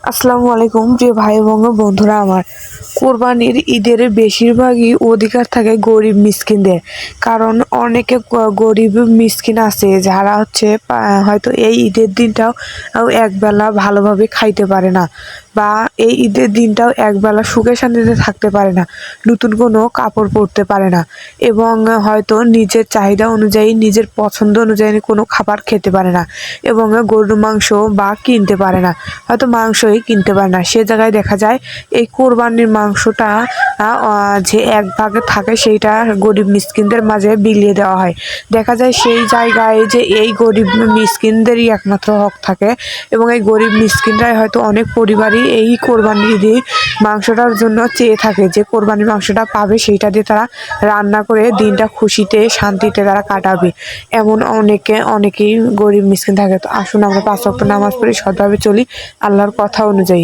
আসসালামু আলাইকুম প্রিয় ভাই এবং বন্ধুরা আমার। কোরবানির ঈদের বেশিরভাগই অধিকার থাকে গরিব মিসকিনদের। কারণ অনেকে গরিব মিসকিন আছে যারা হচ্ছে হয়তো এই ঈদের দিনটাও একবেলা ভালোভাবে খাইতে পারে না, বা এই ঈদের দিনটাও একবেলা সুখে শান্তিতে থাকতে পারে না, নতুন কোনো কাপড় পরতে পারে না, এবং হয়তো নিজের চাহিদা অনুযায়ী নিজের পছন্দ অনুযায়ী কোনো খাবার খেতে পারে না, এবং গরুর মাংস বা কিনতে পারে না, হয়তো মাংসই কিনতে পারে না। সে জায়গায় দেখা যায় এই কোরবানির মাংসটা যে এক ভাগে থাকে সেইটা গরিব মিসকিনদের মাঝে বিলিয়ে দেওয়া হয়। দেখা যায় সেই জায়গায় যে এই গরিব মিসকিনদেরই একমাত্র হক থাকে, এবং এই গরিব মিসকিনরাই হয়তো অনেক পরিবারই এই কোরবানির ঈদে মাংসটার জন্য চেয়ে থাকে যে কোরবানির মাংসটা পাবে সেইটা দিয়ে তারা রান্না করে দিনটা খুশিতে শান্তিতে তারা কাটাবে। এমন অনেকেই গরিব মিসকিন থাকে। তো আসুন আমরা 5 ওয়াক্ত নামাজ পড়ি, সৎভাবে চলি আল্লাহর কথা অনুযায়ী।